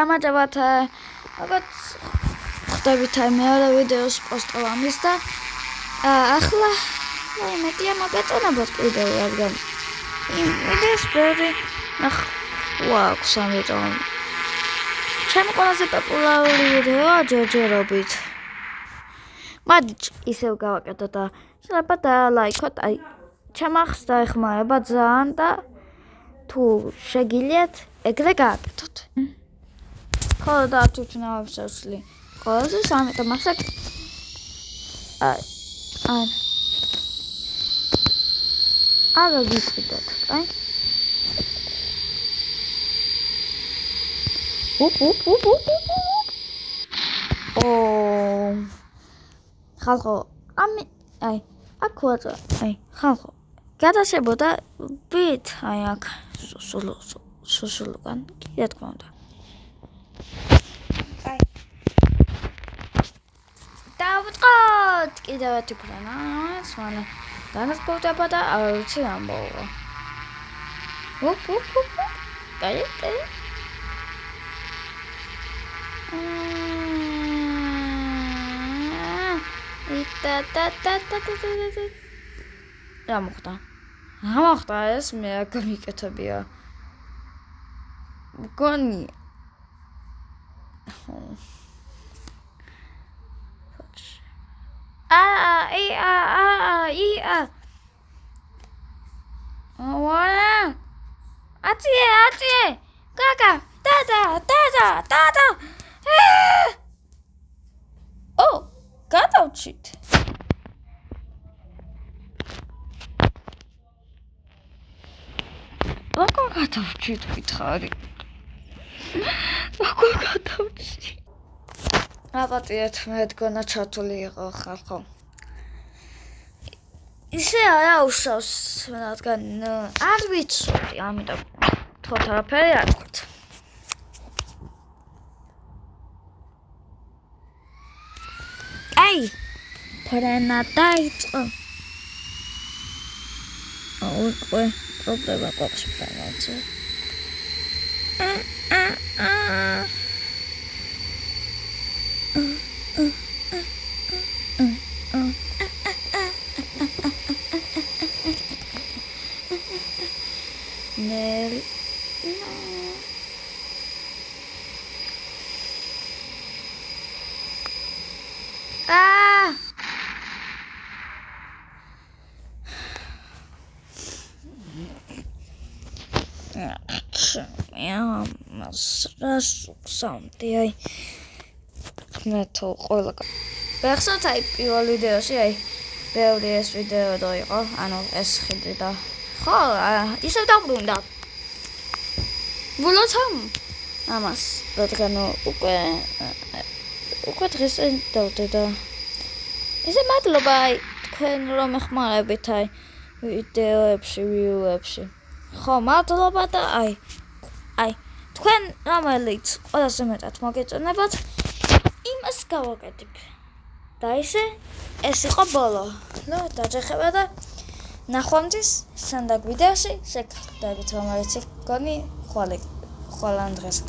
გამარჯობათ, როგორც ხვდებით მეორე ვიდეოს პოსტოვამის და ახლა მეტია მოგეწონებათ კიდევ რადგან იმ ვიდეოს ბევრი ნახვა აქვს ამიტომ ჩემი ყველაზე პოპულარული ვიდეოა ჯერჯერობით მადლი ისევ გავაკეთოთ და შეიძლება დაალაიქოთ აი ჩემახსდა ეხმარება ძალიან და თუ შეგიძლიათ ეგრე გააკეთოთ ხოლო და თვითნავებს ასლი ყველაზე ამიტომ ახლა არა ვიყიდოთ აი ხალხო აი აქ ვაწვა აი ხალხო გადაშებოდა ვით აი აქ სულგან კიდე თქმა უნდა დავწყოთ კიდევ ერთი ფრანას მაგრამ განსაკუთრება და არ ვიცი ამბოვა კაი რა მოხდა ეს მე არ გამიკეთებია მგონი ატიე კაკა დადა გადავჩით როგორ გადავჩით ვითხარი როგორ გადავჩით აპატიეთ მე თქონა ჩათული იყო ხალხო ისე არა უშავს რადგან არ ვიცოდი ამიტომ თქოთ არაფერი არ ვქოთ აი ფრენა დაიწყო უკვე პრობლემა გვაქვს ფრენაზე სამდი აი ხმეთო ყველა ბეხსოთ აი პირველ ვიდეოში აი ბევრი ეს ვიდეო და იყო ანუ ეს ხიდი და ხო ისევ დაბრუნდა ვულოცამ ამას რადგან უკვე დღეს დავდე და ესე მადლობა აი თქვენ რომ ეხმარებით აი ვიდეოებში ვიუებში ხო მადლობა და აი თქვენ რომელიც ყველაზე მეტად მოგეწონებათ იმას გავაკეთებ და ესე ეს იყო ბოლო ნუ დაჯერხება და ნახვამდის სანდაგ ვიდეოში შეგხვდებით რომელიც გონი ხვალ ამ დღეს